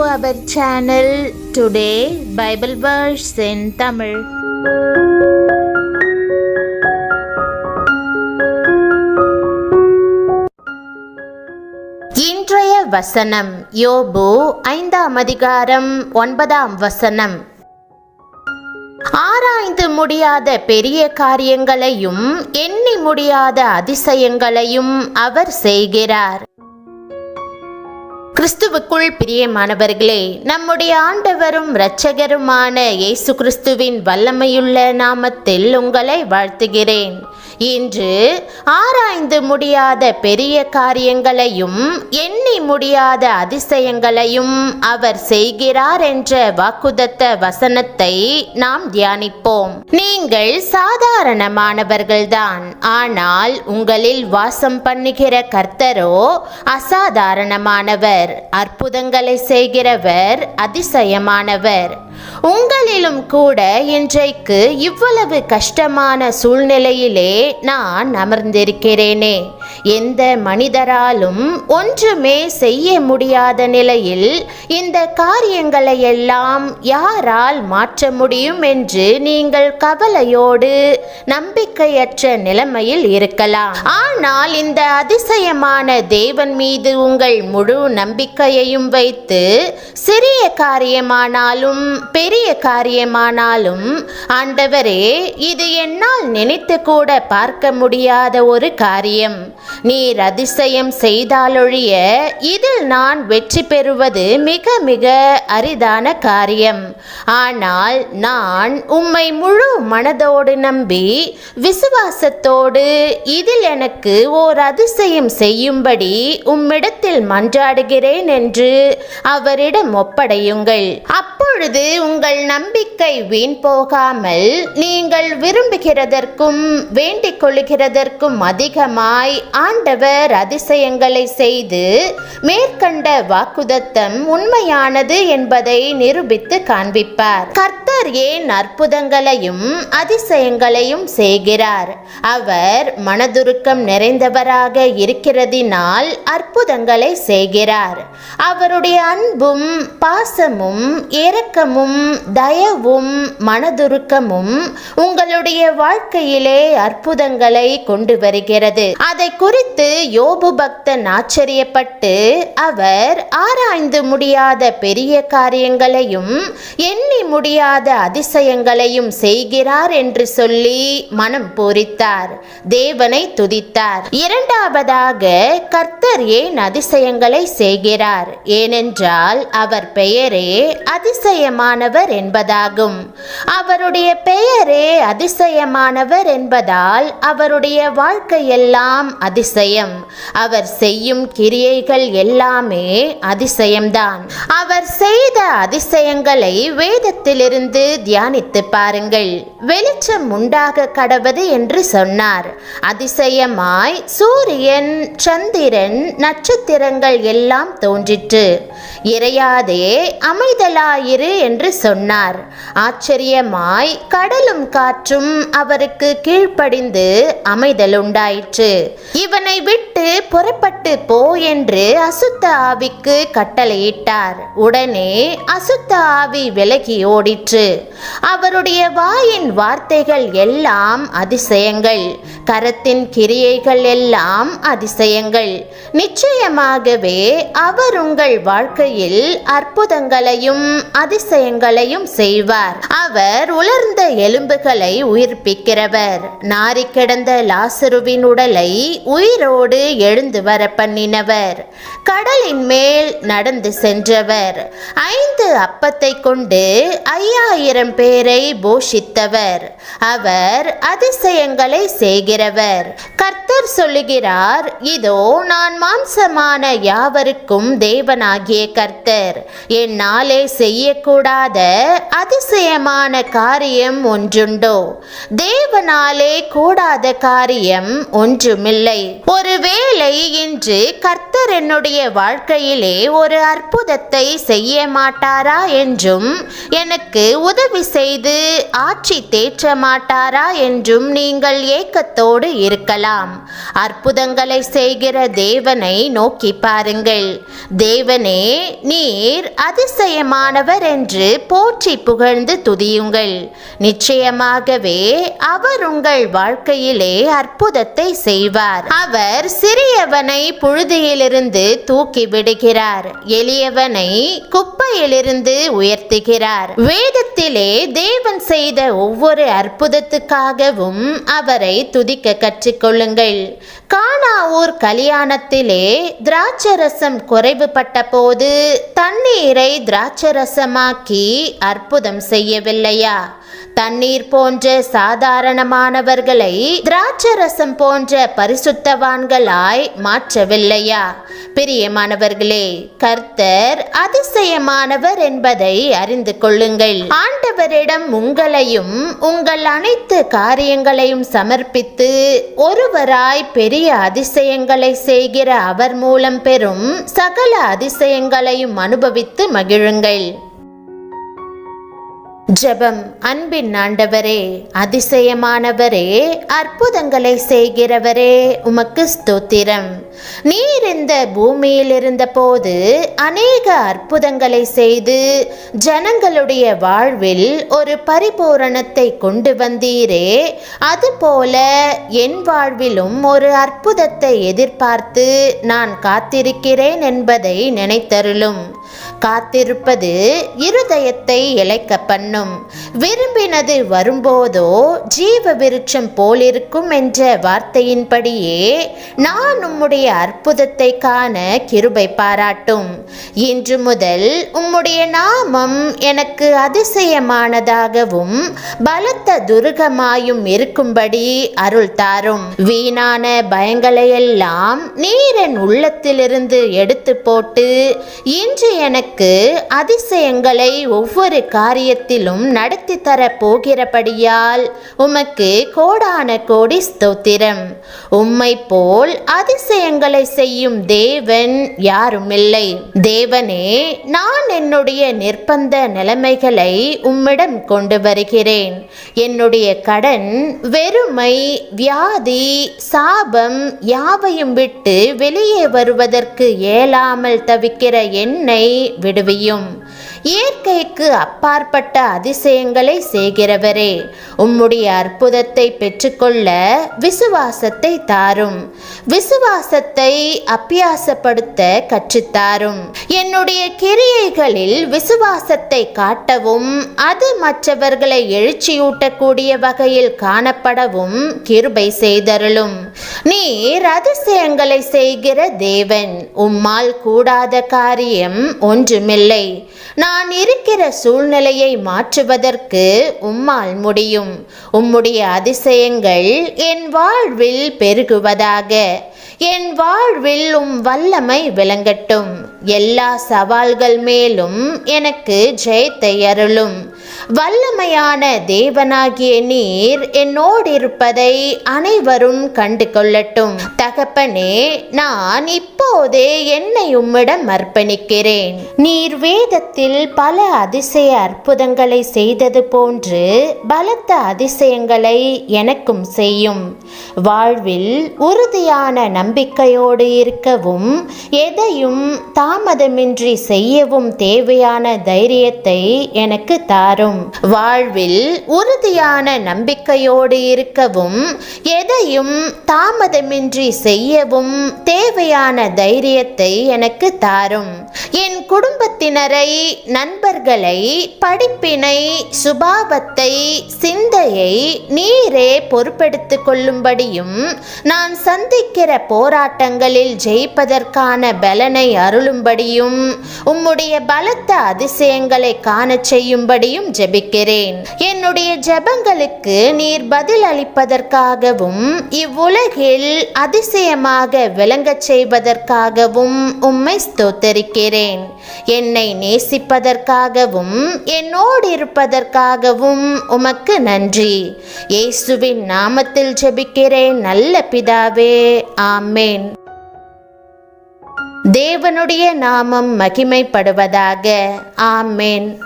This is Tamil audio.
our channel. Today Bible verse in Tamil. இன்றைய வசனம் யோபு 5ஆம் அதிகாரம் 9ஆம் வசனம். ஆராய்ந்து முடியாத பெரிய காரியங்களையும் எண்ணி முடியாத அதிசயங்களையும் அவர் செய்கிறார். கிறிஸ்துவுக்குள் பிரியமானவர்களே, நம்முடைய ஆண்டவரும் இரட்சகருமான இயேசு கிறிஸ்துவின் வல்லமையுள்ள நாமத்தில் உங்களை வாழ்த்துகிறேன். இன்று ஆராய்ந்து முடியாத பெரிய காரியங்களையும் எண்ணி முடியாத அதிசயங்களையும் அவர் செய்கிறார் என்ற வாக்குத்தத்த வசனத்தை நாம் தியானிப்போம். நீங்கள் சாதாரணமானவர்கள்தான், ஆனால் உங்களில் வாசம் பண்ணுகிற கர்த்தரோ அசாதாரணமானவர், அற்புதங்களை செய்கிறவர், அதிசயமானவர். உங்களிலும் கூட இன்றைக்கு இவ்வளவு கஷ்டமான சூழ்நிலையிலே நான் அமர்ந்திருக்கிறேனே. எந்த மனிதராலும் ஒன்றுமே செய்ய முடியாத நிலையில் இந்த காரியங்களை எல்லாம் யாரால் மாற்ற முடியும் என்று நீங்கள் கவலையோடு நம்பிக்கையற்ற நிலைமையில் இருக்கலாம். ஆனால் இந்த அதிசயமான தேவன் மீது உங்கள் முழு நம்பிக்கையையும் வைத்து சிறிய காரியமானாலும் பெரிய காரியமானாலும், ஆண்டவரே, இது என்னால் நினைத்து கூட பார்க்க முடியாத ஒரு காரியம், நீர் அதிசயம் செய்தாலொழிய இதில் நான் வெற்றி பெறுவது மிக மிக அரிதான காரியம். ஆனால் நான் உம்மை முழு மனதோடு நம்பி விசுவாசத்தோடு இதில் எனக்கு ஓர் அதிசயம் செய்யும்படி உம்மிடத்தில் மன்றாடுகிறேன் என்று அவரிடம் ஒப்படையுங்கள். அப்பொழுது உங்கள் நம்பிக்கை வீண் போகாமல் நீங்கள் விரும்புகிறதற்கும் வேண்டிக் கொள்ளுகிறதற்கும் அதிகமாய் ஆண்டவர் அதிசயங்களை செய்து மேற்கண்ட வாக்குத்தத்தம் உண்மையானது என்பதை நிரூபித்து காண்பிப்பார். கர்த்தர் ஏன் அற்புதங்களையும் அதிசயங்களையும் செய்கிறார்? அவர் மனதுருக்கம் நிறைந்தவராக இருக்கிறதினால் அற்புதங்களை செய்கிறார். அவருடைய அன்பும் பாசமும் இரக்கமும் தயவும் மனதுருக்கமும் உங்களுடைய வாழ்க்கையிலே அற்புதங்களை கொண்டு வருகிறது. அதை குறித்து யோபு பக்தன் ஆச்சரியப்பட்டு அவர் ஆராய்ந்து முடியாத பெரிய காரியங்களையும் எண்ணி முடியாத அதிசயங்களையும் செய்கிறார் என்று சொல்லி மனம் பூரித்தார், தேவனை துதித்தார். இரண்டாவதாக, கர்த்தர் ஏன் அதிசயங்களை செய்கிறார்? ஏனென்றால் அவர் பெயரே அதிசயமானவர் என்பதாகும். அவருடைய பெயரே அதிசயமானவர் என்பதால் அவருடைய வாழ்க்கையெல்லாம் அதிசயம். அவர் செய்யும் கிரியைகள் எல்லாமே அதிசயம்தான். அவர் செய்த அதிசயங்களை வேதத்திலிருந்து தியானித்து பாருங்கள். வெளிச்சம் உண்டாக கடவது என்று சொன்னார். அதிசயமாய் சூரியன், சந்திரன், நட்சத்திரங்கள் எல்லாம் தோன்றிற்று. இறையாதே அமைதலாயிரு என்று சொன்னார். ஆச்சரியமாய் கடலும் காற்றும் அவருக்கு கீழ்ப்படிந்து அமைதல் உண்டாயிற்று. இவனை விட்டு புறப்பட்டு போ என்று அசுத்த ஆவிக்கு கட்டளையிட்டார். உடனே அசுத்த ஆவி விலகி ஓடிற்று. அவருடைய வாயின் வார்த்தைகள் எல்லாம் அதிசயங்கள், கரத்தின் கிரியைகள் எல்லாம் அதிசயங்கள். நிச்சயமாகவே அவர் உங்கள் வாழ்க்கையில் அற்புதங்களையும் அதிசயங்களையும் செய்வார். அவர் உலர்ந்த எலும்புகளை உயிர்ப்பிக்கிறவர். நாரி கிடந்த லாசருவின் உடலை உயிரோடு எழுந்து வர பண்ணினவர். கடலின் மேல் நடந்து சென்றவர். 5 அப்பத்தை கொண்டு 5000 பேரை போஷித்தவர். அவர் அதிசயங்களை செய்கிறவர். கர்த்தர் சொல்லுகிறார், இதோ நான் மாம்சமான யாவருக்கும் தேவனாகிய கர்த்தர். என்னாலே செய்யக்கூடாத அதிசயமான காரியம் ஒன்றுண்டோ? தேவனாலே கூடாத காரியம் ஒன்றுமில்லை. ஒருவேளை இன்று கர்த்தர் என்னுடைய என்னுடைய வாழ்க்கையிலே ஒரு அற்புதத்தை செய்ய மாட்டாரா என்றும் எனக்கு உதவி செய்து ஆட்சி தேற்ற மாட்டாரா என்றும் நீங்கள் ஏக்கத்தோடு இருக்கலாம். அற்புதங்களை செய்கிற தேவனை நோக்கி பாருங்கள். தேவனே, நீர் அதிசயமானவர் என்று போற்றி புகழ்ந்து துதியுங்கள். நிச்சயமாகவே அவர் உங்கள் வாழ்க்கையிலே அற்புதத்தை செய்வார். அவர் சிறியவனை புழுதியிலிருந்து தூக்கி விடுகிறார், எளியவனை குப்பையிலிருந்து உயர்த்துகிறார். வேதத்திலே தேவன் செய்த ஒவ்வொரு அற்புதத்துக்காகவும் அவரை துதிக்க கற்றுக்கொள்ளுங்கள். கானாவூர் கல்யாணத்திலே திராட்சரசம் குறைவுபட்ட போது தண்ணீரை திராட்சரசமாக்கி அற்புதம் செய்யவில்லையா? தண்ணீர் போன்ற சாதாரணமானவர்களை திராட்சரசம் போன்ற பரிசுத்தவான்களாய் மாற்றவில்லையா? பிரியமானவர்களே, கர்த்தர் அதிசயமானவர் என்பதை அறிந்து கொள்ளுங்கள். ஆண்டவரிடம் உங்களையும் உங்கள் அனைத்து காரியங்களையும் சமர்ப்பித்து ஒருவராய் பெரிய அதிசயங்களை செய்கிற அவர் மூலம் பெறும் சகல அதிசயங்களையும் அனுபவித்து மகிழுங்கள். ஜெபம். அன்பின் ஆண்டவரே, அதிசயமானவரே, அற்புதங்களை செய்கிறவரே, உமக்கு ஸ்தோத்திரம். நீர் இந்த பூமியில் இருந்தபோது அநேக அற்புதங்களை செய்து ஜனங்களுடைய வாழ்வில் ஒரு பரிபூரணத்தை கொண்டு வந்தீரே, அதுபோல என் வாழ்விலும் ஒரு அற்புதத்தை எதிர்பார்த்து நான் காத்திருக்கிறேன் என்பதை நினைத்தருளும். காத்திருப்பது இருதயத்தை இளைக்க பண்ணும். விரும்பினது வரும்போதோ ஜீவ விருட்சம் போலிருக்கும் என்ற வார்த்தையின்படியே நான் உம்முடைய அற்புதத்தை காண கிருபை பாராட்டும். இன்று முதல் உம்முடைய நாமம் எனக்கு அதிசயமானதாகவும் பலத்த துருகமாயும் இருக்கும்படி அருள் தாரும். வீணான பயங்களையெல்லாம் நீர் என் உள்ளத்திலிருந்து எடுத்து போட்டு இன்று எனக்கு அதிசயங்களை ஒவ்வொரு காரியத்திலும் நடத்தி தர போகிறபடியால் உமக்கு கோடான கோடி ஸ்தோத்திரம். உம்மை போல் அதிசயங்களை செய்யும் தேவன் யாருமில்லை. தேவனே, நான் என்னுடைய நிர்பந்த நிலைமைகளை உம்மிடம் கொண்டு வருகிறேன். என்னுடைய கடன், வெறுமை, வியாதி, சாபம் யாவையும் விட்டு வெளியே வருவதற்கு இயலாமல் தவிக்கிற என்னை விடுவியும். இயற்கைக்கு அப்பாற்பட்ட அதிசயங்களை செய்கிறவரே, உம்முடைய அற்புதத்தை பெற்றுக்கொள்ள விசுவாசத்தை தாரும். விசுவாசத்தை அபியாசப்படுத்த கற்றுத்தாரும். என்னுடைய கிரியைகளில் விசுவாசத்தை காட்டவும் அது மற்றவர்களை எழுச்சியூட்டக்கூடிய வகையில் காணப்படவும் கிருபை செய்தருளும். நீர் அதிசயங்களை செய்கிற தேவன். உம்மால் கூடாத காரியம் ஒன்றுமில்லை. நான் இருக்கிற சூழ்நிலையை மாற்றுவதற்கு உம்மால் முடியும். உம்முடைய அதிசயங்கள் என் வாழ்வில் பெருகுவதாக. என் வாழ்வில் உம் வல்லமை விளங்கட்டும். எல்லா சவால்கள் மேலும் எனக்கு ஜெயத்தை அருளும். வல்லமையான தேவனாகிய நீர் என்னோடு இருப்பதை அனைவரும் கண்டு கொள்ளட்டும். தகப்பனே, நான் இப்போதே என்னை உம்மிடம் அர்ப்பணிக்கிறேன். நீர் வேதத்தில் பல அதிசய அற்புதங்களை செய்தது போன்று பலத்த அதிசயங்களை எனக்கும் செய்யும். வாழ்வில் உறுதியான நம்பிக்கையோடு இருக்கவும் எதையும் தாமதமின்றி செய்யவும் தேவையான தைரியத்தை எனக்கு தாரும். வாழ்வில் உறுதியான நம்பிக்கையோடு இருக்கவும் எதையும் தாமதமின்றி செய்யவும் தேவையான தைரியத்தை எனக்கு தாரும். என் குடும்பத்தினரை, நண்பர்களை, படிப்பினை, சுபாவத்தை, சிந்தையை நீரே பொறுப்பெடுத்துக் கொள்ளும்படியும் நான் சந்திக்கிற போராட்டங்களில் ஜெயிப்பதற்கான பலனை அருளும்படியும் உம்முடைய பலத்த அதிசயங்களை காண செய்யும்படியும் ஜெபிக்கிறேன். என்னுடைய ஜெபங்களுக்கு நீர் பதில் அளிப்பதற்காகவும் இவ்வுலகில் அதிசயமாக விளங்கச் செய்வதற்காகவும் உம்மை ஸ்தோத்தரிக்கிறேன். என்னை நேசிப்பதற்காகவும் என்னோடு இருப்பதற்காகவும் உமக்கு நன்றி. இயேசுவின் நாமத்தில் ஜெபிக்கிறேன் நல்ல பிதாவே, ஆமேன். தேவனுடைய நாமம் மகிமைப்படுவதாக. ஆமென்.